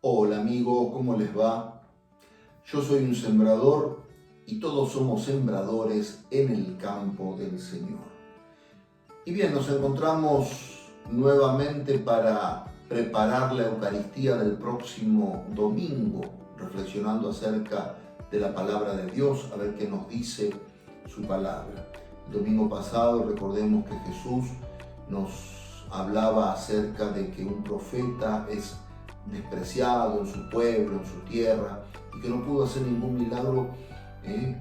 Hola amigo, ¿cómo les va? Yo soy un sembrador y todos somos sembradores en el campo del Señor. Y bien, nos encontramos nuevamente para preparar la Eucaristía del próximo domingo, reflexionando acerca de la palabra de Dios, a ver qué nos dice su palabra. El domingo pasado recordemos que Jesús nos hablaba acerca de que un profeta es despreciado en su pueblo, en su tierra, y que no pudo hacer ningún milagro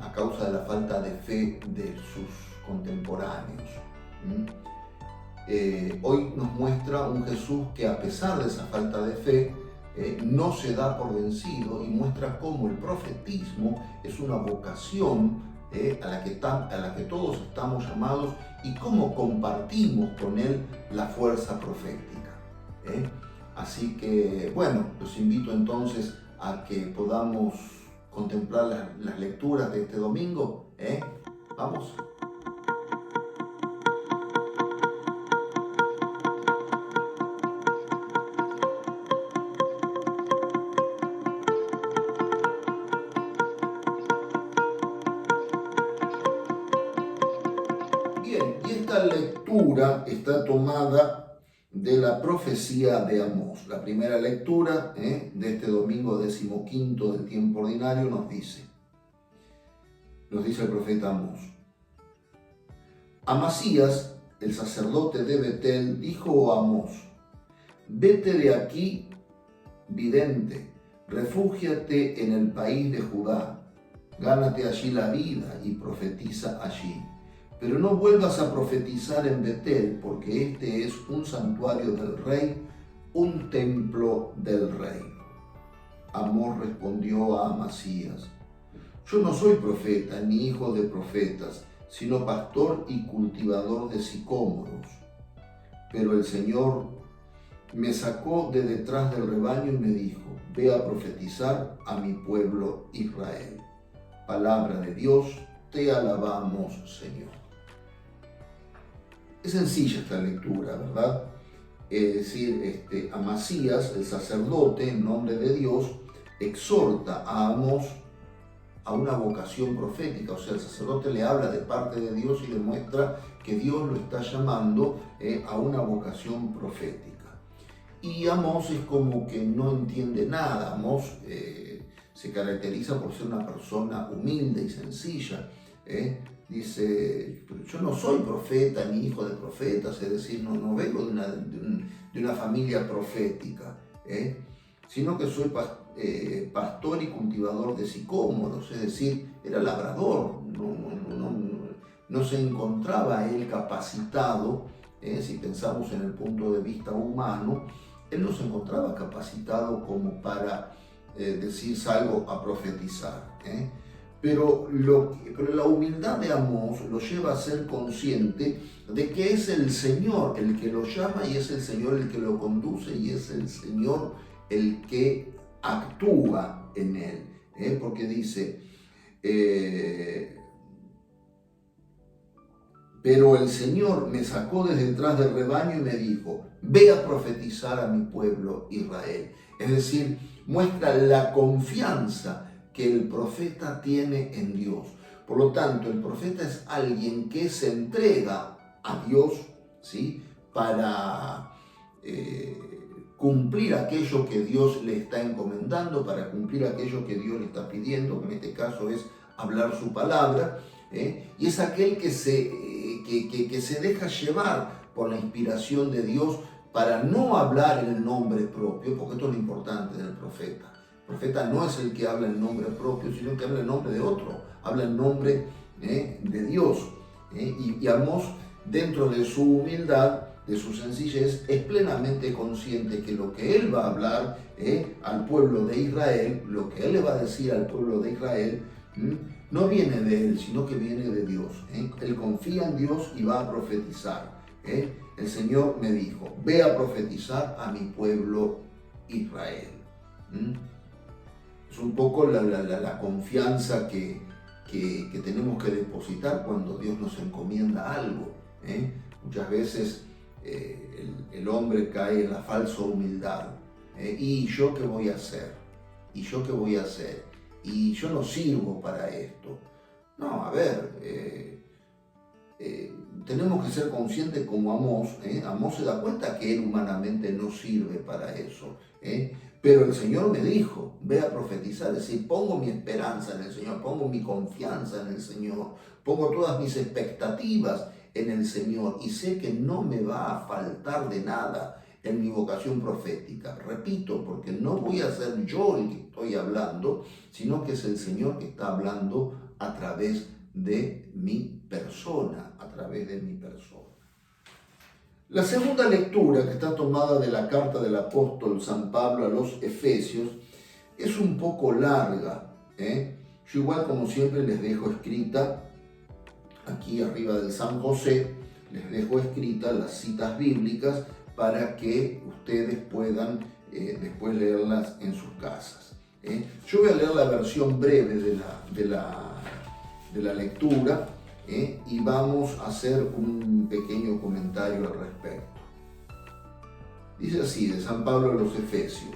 a causa de la falta de fe de sus contemporáneos. Hoy nos muestra un Jesús que, a pesar de esa falta de fe, no se da por vencido, y muestra cómo el profetismo es una vocación a la que todos estamos llamados, y cómo compartimos con él la fuerza profética. Así que, bueno, los invito entonces a que podamos contemplar las lecturas de este domingo. Vamos. Bien, y esta lectura está tomada de la profecía de Amós. La primera lectura de este domingo 15º del tiempo ordinario nos dice el profeta Amós: Amasías, el sacerdote de Betel, dijo a Amós: vete de aquí, vidente, refúgiate en el país de Judá, gánate allí la vida y profetiza allí. Pero no vuelvas a profetizar en Betel, porque este es un santuario del rey, un templo del rey. Amós respondió a Amasías: yo no soy profeta ni hijo de profetas, sino pastor y cultivador de sicómoros. Pero el Señor me sacó de detrás del rebaño y me dijo: ve a profetizar a mi pueblo Israel. Palabra de Dios, te alabamos, Señor. Es sencilla esta lectura, ¿verdad? Es decir, Amasías, el sacerdote, en nombre de Dios, exhorta a Amós a una vocación profética. O sea, el sacerdote le habla de parte de Dios y le muestra que Dios lo está llamando a una vocación profética. Y Amós es como que no entiende nada. Amós se caracteriza por ser una persona humilde y sencilla. Dice: yo no soy profeta ni hijo de profetas, es decir, no vengo de una familia profética, sino que soy pastor y cultivador de sicómoros, es decir, era labrador, no se encontraba él capacitado, si pensamos en el punto de vista humano, él no se encontraba capacitado como para decir salgo a profetizar. Pero la humildad de Amós lo lleva a ser consciente de que es el Señor el que lo llama, y es el Señor el que lo conduce, y es el Señor el que actúa en él. Porque dice, pero el Señor me sacó desde detrás del rebaño y me dijo: ve a profetizar a mi pueblo Israel. Es decir, muestra la confianza que el profeta tiene en Dios. Por lo tanto, el profeta es alguien que se entrega a Dios, ¿sí?, para cumplir aquello que Dios le está encomendando, para cumplir aquello que Dios le está pidiendo, que en este caso es hablar su palabra, y es aquel que se deja llevar por la inspiración de Dios para no hablar en el nombre propio, porque esto es lo importante del profeta. El profeta no es el que habla en nombre propio, sino que habla en nombre de otro, habla en nombre de Dios. Y Amós, dentro de su humildad, de su sencillez, es plenamente consciente que lo que él va a hablar al pueblo de Israel, lo que él le va a decir al pueblo de Israel, no viene de él, sino que viene de Dios. Él confía en Dios y va a profetizar. El Señor me dijo: ve a profetizar a mi pueblo Israel. Es un poco la confianza que tenemos que depositar cuando Dios nos encomienda algo. Muchas veces el hombre cae en la falsa humildad. ¿Y yo qué voy a hacer? ¿Y yo qué voy a hacer? Y yo no sirvo para esto. No, a ver, tenemos que ser conscientes como Amós. Amós se da cuenta que él humanamente no sirve para eso. Pero el Señor me dijo, ve a profetizar, es decir, pongo mi esperanza en el Señor, pongo mi confianza en el Señor, pongo todas mis expectativas en el Señor y sé que no me va a faltar de nada en mi vocación profética. Repito, porque no voy a ser yo el que estoy hablando, sino que es el Señor que está hablando a través de mi persona, a través de mi persona. La segunda lectura, que está tomada de la carta del apóstol San Pablo a los Efesios, es un poco larga. Yo igual, como siempre, les dejo escrita, aquí arriba del San José, les dejo escritas las citas bíblicas para que ustedes puedan después leerlas en sus casas. Yo voy a leer la versión breve de la lectura, y vamos a hacer un pequeño comentario al respecto. Dice así, de San Pablo a los Efesios: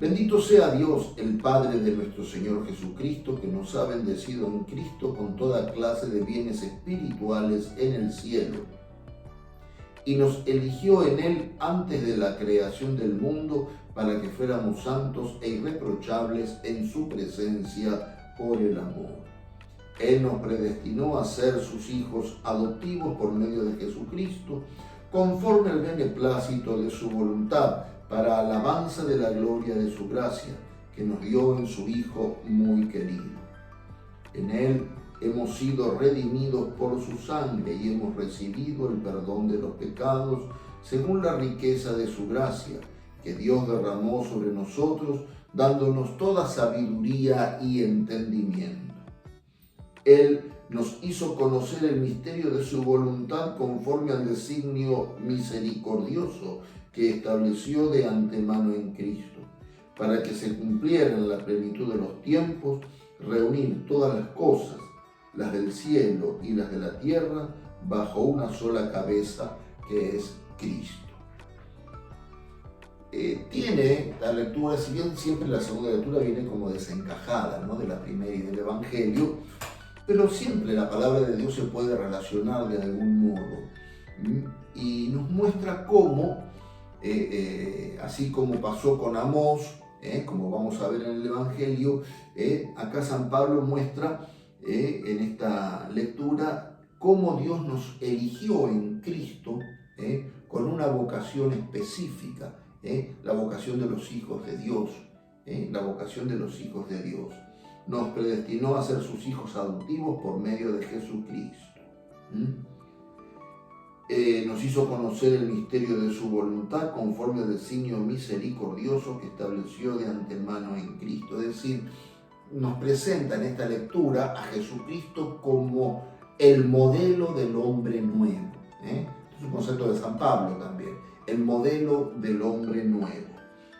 Bendito sea Dios, el Padre de nuestro Señor Jesucristo, que nos ha bendecido en Cristo con toda clase de bienes espirituales en el cielo, y nos eligió en Él antes de la creación del mundo para que fuéramos santos e irreprochables en su presencia por el amor. Él nos predestinó a ser sus hijos adoptivos por medio de Jesucristo, conforme al beneplácito de su voluntad, para alabanza de la gloria de su gracia, que nos dio en su Hijo muy querido. En Él hemos sido redimidos por su sangre y hemos recibido el perdón de los pecados, según la riqueza de su gracia, que Dios derramó sobre nosotros, dándonos toda sabiduría y entendimiento. Él nos hizo conocer el misterio de su voluntad conforme al designio misericordioso que estableció de antemano en Cristo, para que se cumpliera en la plenitud de los tiempos, reunir todas las cosas, las del cielo y las de la tierra, bajo una sola cabeza, que es Cristo. Tiene la lectura, si bien siempre la segunda lectura viene como desencajada, ¿no?, de la primera y del Evangelio, pero siempre la palabra de Dios se puede relacionar de algún modo. Y nos muestra cómo, así como pasó con Amós, como vamos a ver en el Evangelio, acá San Pablo muestra en esta lectura cómo Dios nos eligió en Cristo con una vocación específica, la vocación de los hijos de Dios, la vocación de los hijos de Dios. Nos predestinó a ser sus hijos adoptivos por medio de Jesucristo. Nos hizo conocer el misterio de su voluntad conforme al designio misericordioso que estableció de antemano en Cristo. Es decir, nos presenta en esta lectura a Jesucristo como el modelo del hombre nuevo. Es un concepto de San Pablo también, el modelo del hombre nuevo.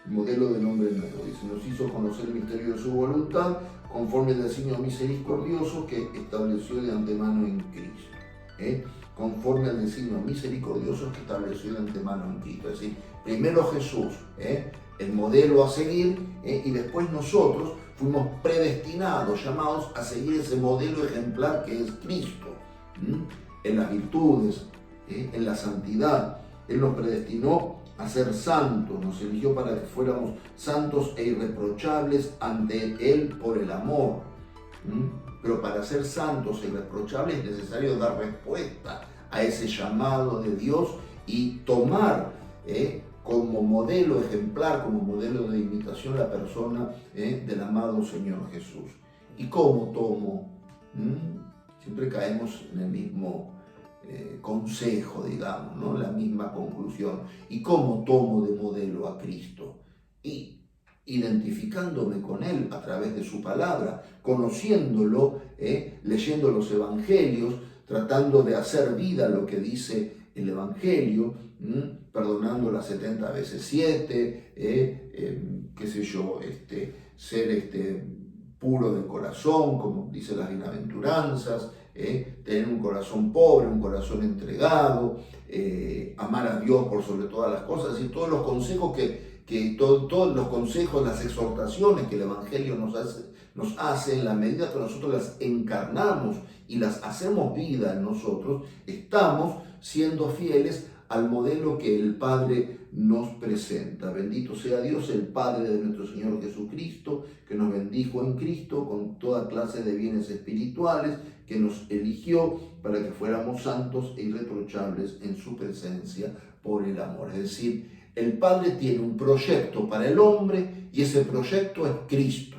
El modelo del hombre nuevo, dice, nos hizo conocer el misterio de su voluntad conforme al designio misericordioso que estableció de antemano en Cristo. Conforme al designio misericordioso que estableció de antemano en Cristo. Es decir, primero Jesús, el modelo a seguir, y después nosotros fuimos predestinados, llamados a seguir ese modelo ejemplar que es Cristo, en las virtudes, en la santidad. Él nos predestinó a ser santos, nos eligió para que fuéramos santos e irreprochables ante Él por el amor. Pero para ser santos e irreprochables es necesario dar respuesta a ese llamado de Dios y tomar como modelo ejemplar, como modelo de imitación la persona del amado Señor Jesús. ¿Y cómo tomo? Siempre caemos en el mismo consejo, digamos, ¿no?, la misma conclusión. ¿Y cómo tomo de modelo a Cristo? Y identificándome con Él a través de su palabra, conociéndolo, leyendo los evangelios, tratando de hacer vida lo que dice el evangelio, perdonando las 70 veces 7, qué sé yo, ser puro de corazón, como dice las bienaventuranzas, tener un corazón pobre, un corazón entregado, amar a Dios por sobre todas las cosas, y todos los consejos que que todos los consejos, las exhortaciones que el Evangelio nos hace en la medida que nosotros las encarnamos y las hacemos vida en nosotros, estamos siendo fieles al modelo que el Padre nos presenta. Bendito sea Dios, el Padre de nuestro Señor Jesucristo, que nos bendijo en Cristo con toda clase de bienes espirituales, que nos eligió para que fuéramos santos e irreprochables en su presencia por el amor. Es decir, el Padre tiene un proyecto para el hombre y ese proyecto es Cristo.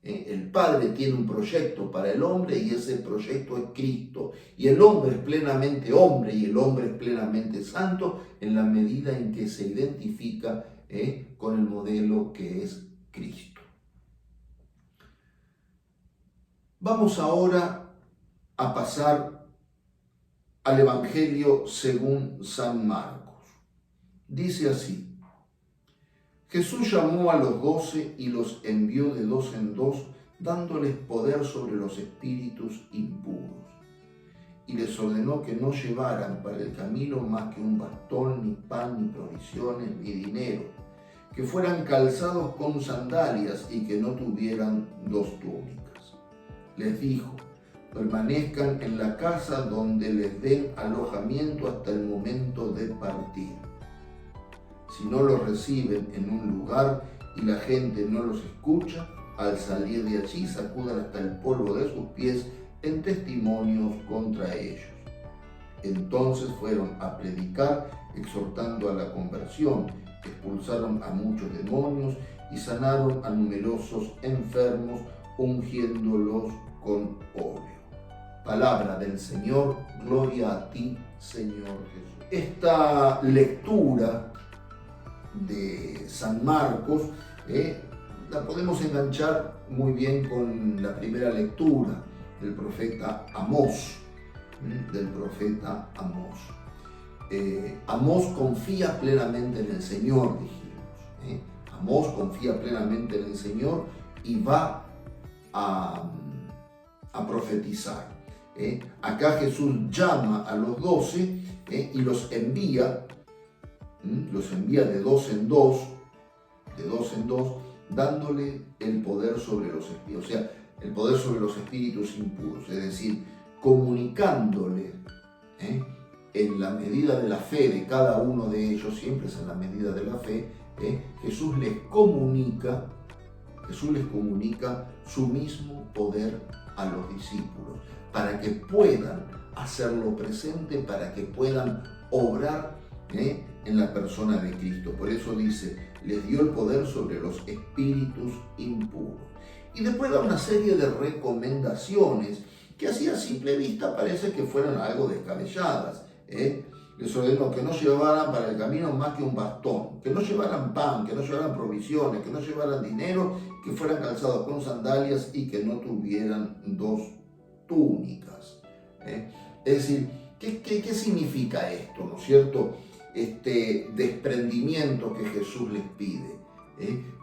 El Padre tiene un proyecto para el hombre y ese proyecto es Cristo. Y el hombre es plenamente hombre y el hombre es plenamente santo en la medida en que se identifica con el modelo que es Cristo. Vamos ahora a pasar al Evangelio según San Marcos. Dice así: Jesús llamó a los 12 y los envió de 2 en 2, dándoles poder sobre los espíritus impuros. Y les ordenó que no llevaran para el camino más que un bastón, ni pan, ni provisiones, ni dinero, que fueran calzados con sandalias y que no tuvieran 2 túnicas. Les dijo: permanezcan en la casa donde les den alojamiento hasta el momento de partir. Si no los reciben en un lugar y la gente no los escucha, al salir de allí sacudan hasta el polvo de sus pies en testimonios contra ellos. Entonces fueron a predicar, exhortando a la conversión, expulsaron a muchos demonios y sanaron a numerosos enfermos, ungiéndolos con óleo. Palabra del Señor, gloria a ti, Señor Jesús. Esta lectura de San Marcos la podemos enganchar muy bien con la primera lectura del profeta Amós. Amós confía plenamente en el Señor, dijimos. Amós confía plenamente en el Señor y va a profetizar. Acá Jesús llama a los 12 y los envía de 2 en 2, dándole el poder sobre los espíritus, o sea, el poder sobre los espíritus impuros, es decir, comunicándole en la medida de la fe de cada uno de ellos, siempre es en la medida de la fe, Jesús les comunica su mismo poder a los discípulos, para que puedan hacerlo presente, para que puedan obrar en la persona de Cristo. Por eso dice, les dio el poder sobre los espíritus impuros. Y después da una serie de recomendaciones que así a simple vista parece que fueran algo descabelladas. Les ordenó que no llevaran para el camino más que un bastón, que no llevaran pan, que no llevaran provisiones, que no llevaran dinero, que fueran calzados con sandalias y que no tuvieran 2 túnicas. Es decir, ¿qué significa esto, no es cierto? Este desprendimiento que Jesús les pide.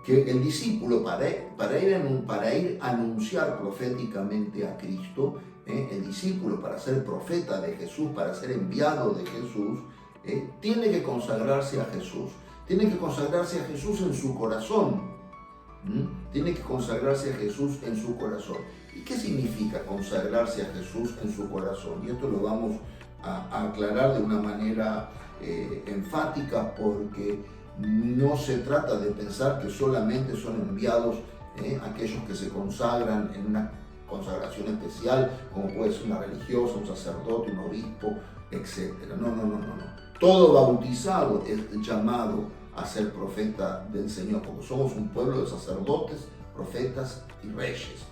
Que el discípulo para ir a anunciar proféticamente a Cristo, el discípulo para ser profeta de Jesús, para ser enviado de Jesús, tiene que consagrarse a Jesús, tiene que consagrarse a Jesús en su corazón, tiene que consagrarse a Jesús en su corazón. ¿Y qué significa consagrarse a Jesús en su corazón? Y esto lo vamos a aclarar de una manera enfática, porque no se trata de pensar que solamente son enviados aquellos que se consagran en una consagración especial, como puede ser una religiosa, un sacerdote, un obispo, etc. No. Todo bautizado es llamado a ser profeta del Señor, porque somos un pueblo de sacerdotes, profetas y reyes.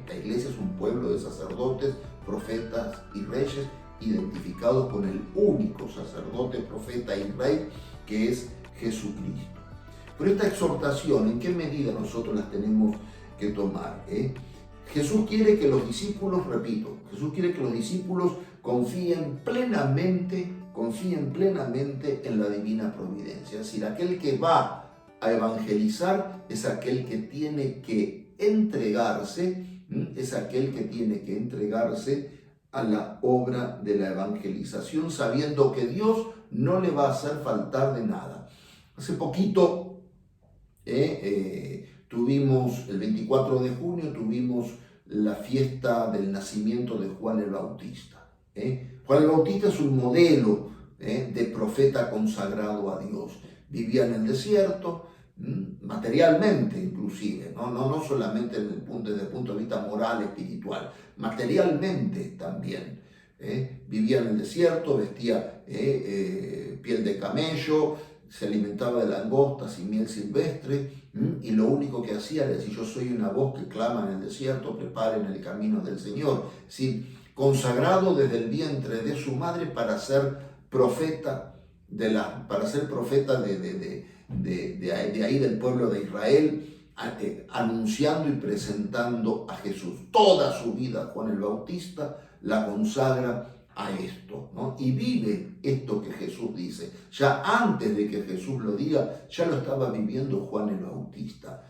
La iglesia es un pueblo de sacerdotes, profetas y reyes, identificados con el único sacerdote, profeta y rey, que es Jesucristo. Pero esta exhortación, ¿en qué medida nosotros las tenemos que tomar? Jesús quiere que los discípulos, Jesús quiere que los discípulos confíen plenamente en la divina providencia. Es decir, aquel que va a evangelizar es aquel que tiene que entregarse, a la obra de la evangelización, sabiendo que Dios no le va a hacer faltar de nada. Hace poquito Tuvimos el 24 de junio, tuvimos la fiesta del nacimiento de Juan el Bautista. Juan el Bautista es un modelo de profeta consagrado a Dios. Vivía en el desierto, materialmente inclusive, no solamente desde el punto de vista moral, espiritual, materialmente también. Vivía en el desierto, vestía piel de camello, se alimentaba de langostas y miel silvestre, y lo único que hacía era decir: yo soy una voz que clama en el desierto, preparen el camino del Señor. Es decir, consagrado desde el vientre de su madre para ser profeta de ahí del pueblo de Israel, anunciando y presentando a Jesús. Toda su vida Juan el Bautista la consagra a esto, ¿no? Y vive esto que Jesús dice. Ya antes de que Jesús lo diga, ya lo estaba viviendo Juan el Bautista.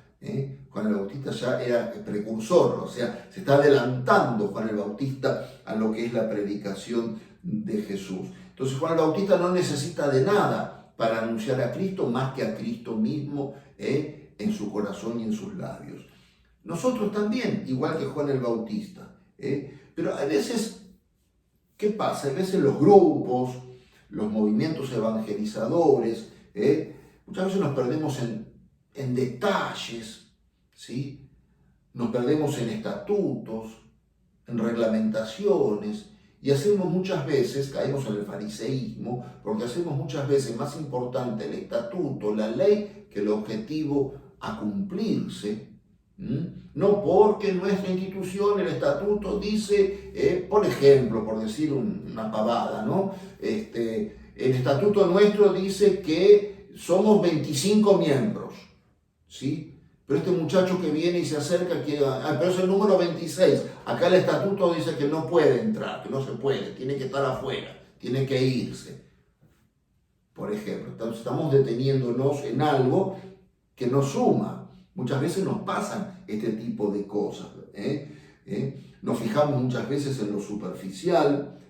Juan el Bautista ya era precursor, o sea, se está adelantando Juan el Bautista a lo que es la predicación de Jesús. Entonces Juan el Bautista no necesita de nada para anunciar a Cristo más que a Cristo mismo en su corazón y en sus labios. Nosotros también, igual que Juan el Bautista. Pero a veces, ¿qué pasa? A veces los grupos, los movimientos evangelizadores, muchas veces nos perdemos en detalles, ¿sí? Nos perdemos en estatutos, en reglamentaciones, y hacemos muchas veces, caemos en el fariseísmo, porque hacemos muchas veces más importante el estatuto, la ley, que el objetivo a cumplirse. No porque nuestra institución, el estatuto, dice, por ejemplo, por decir una pavada, ¿no? El estatuto nuestro dice que somos 25 miembros, ¿sí? Pero este muchacho que viene y se acerca, pero es el número 26. Acá el estatuto dice que no puede entrar, que no se puede, tiene que estar afuera, tiene que irse. Por ejemplo, entonces estamos deteniéndonos en algo que nos suma. Muchas veces nos pasan este tipo de cosas. Nos fijamos muchas veces en lo superficial.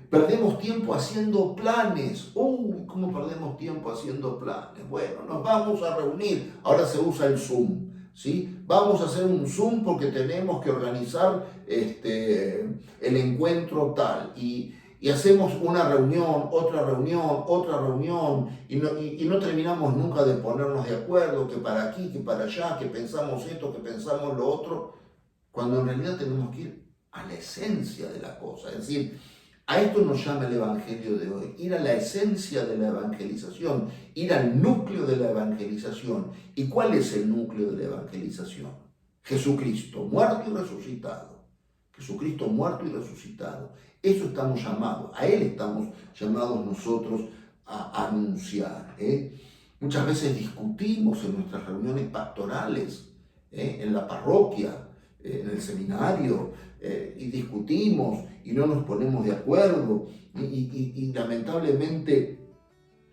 Perdemos tiempo haciendo planes. ¿Cómo perdemos tiempo haciendo planes? Bueno, nos vamos a reunir. Ahora se usa el Zoom, ¿sí? Vamos a hacer un Zoom porque tenemos que organizar el encuentro tal. Y hacemos una reunión, otra reunión, y no terminamos nunca de ponernos de acuerdo, que para aquí, que para allá, que pensamos esto, que pensamos lo otro, cuando en realidad tenemos que ir a la esencia de la cosa. Es decir, a esto nos llama el Evangelio de hoy, ir a la esencia de la evangelización, ir al núcleo de la evangelización. ¿Y cuál es el núcleo de la evangelización? Jesucristo, muerto y resucitado. Jesucristo muerto y resucitado. Eso estamos llamados, a Él estamos llamados nosotros a anunciar. Muchas veces discutimos en nuestras reuniones pastorales, en la parroquia, en el seminario, y discutimos y no nos ponemos de acuerdo. Y lamentablemente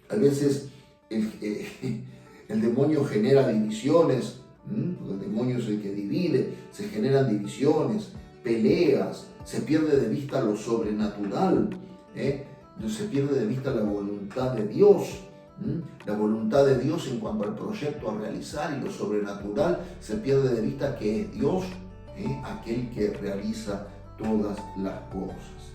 a veces el demonio genera divisiones, porque el demonio es el que divide, se generan divisiones, peleas, se pierde de vista lo sobrenatural, se pierde de vista la voluntad de Dios. La voluntad de Dios en cuanto al proyecto a realizar, y lo sobrenatural se pierde de vista que es Dios aquel que realiza todas las cosas.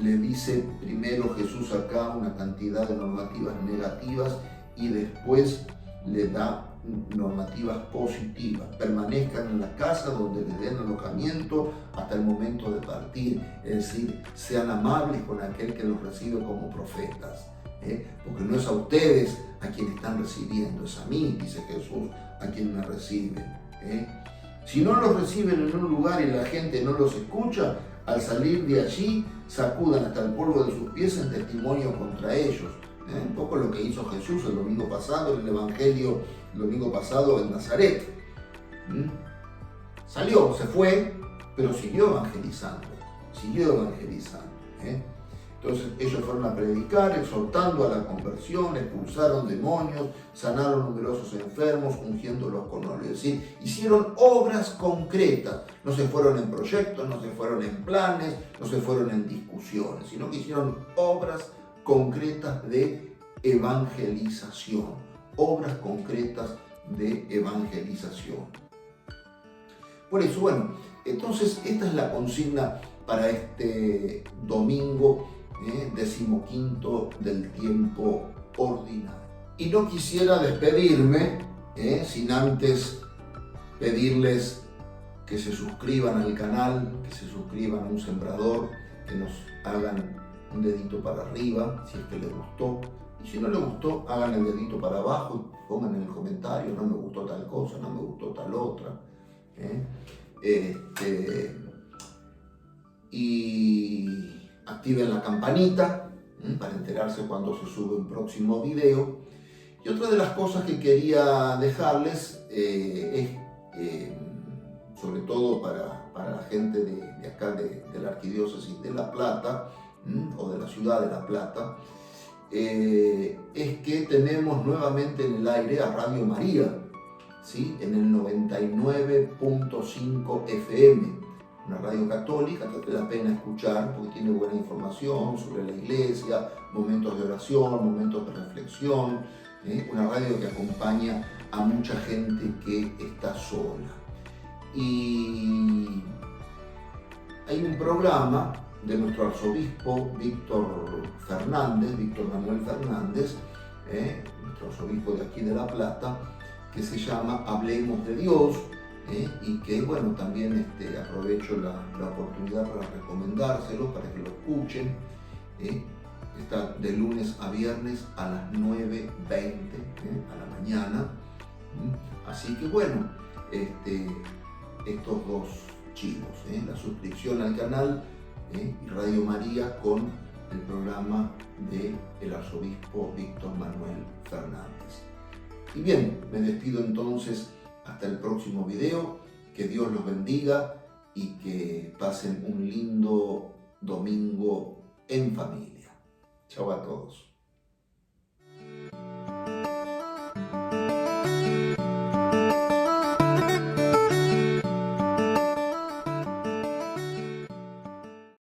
Le dice primero Jesús acá una cantidad de normativas negativas y después le da normativas positivas. Permanezcan en la casa donde les den alojamiento hasta el momento de partir. Es decir, sean amables con aquel que los recibe como profetas. Porque no es a ustedes a quienes están recibiendo, es a mí, dice Jesús, a quien me reciben. Si no los reciben en un lugar y la gente no los escucha, al salir de allí sacudan hasta el polvo de sus pies en testimonio contra ellos. Un poco lo que hizo Jesús el domingo pasado en el Evangelio, el domingo pasado en Nazaret. Salió, se fue, pero siguió evangelizando. Entonces ellos fueron a predicar, exhortando a la conversión, expulsaron demonios, sanaron numerosos enfermos, ungiéndolos con óleo. Es decir, hicieron obras concretas. No se fueron en proyectos, no se fueron en planes, no se fueron en discusiones, sino que hicieron obras concretas de evangelización, obras concretas de evangelización. Por eso, bueno, entonces esta es la consigna para este domingo 15º del tiempo ordinario. Y no quisiera despedirme sin antes pedirles que se suscriban al canal, que se suscriban a Un Sembrador, que nos hagan un dedito para arriba si es que les gustó. Y si no les gustó, hagan el dedito para abajo y pongan en el comentario: no me gustó tal cosa, no me gustó tal otra. Y activen la campanita para enterarse cuando se sube un próximo video. Y otra de las cosas que quería dejarles es, sobre todo para la gente de acá de la Arquidiócesis de La Plata, o de la ciudad de La Plata, es que tenemos nuevamente en el aire a Radio María, ¿sí? En el 99.5 FM, una radio católica que vale la pena escuchar porque tiene buena información sobre la iglesia, momentos de oración, momentos de reflexión, una radio que acompaña a mucha gente que está sola. Y hay un programa de nuestro arzobispo Víctor Manuel Fernández, nuestro arzobispo de aquí de La Plata, que se llama Hablemos de Dios, y que bueno, también aprovecho la oportunidad para recomendárselo, para que lo escuchen. Está de lunes a viernes a las 9:20 a la mañana. Así que bueno, estos dos chivos, la suscripción al canal y Radio María con el programa del arzobispo Víctor Manuel Fernández. Y bien, me despido entonces hasta el próximo video. Que Dios los bendiga y que pasen un lindo domingo en familia. Chao a todos.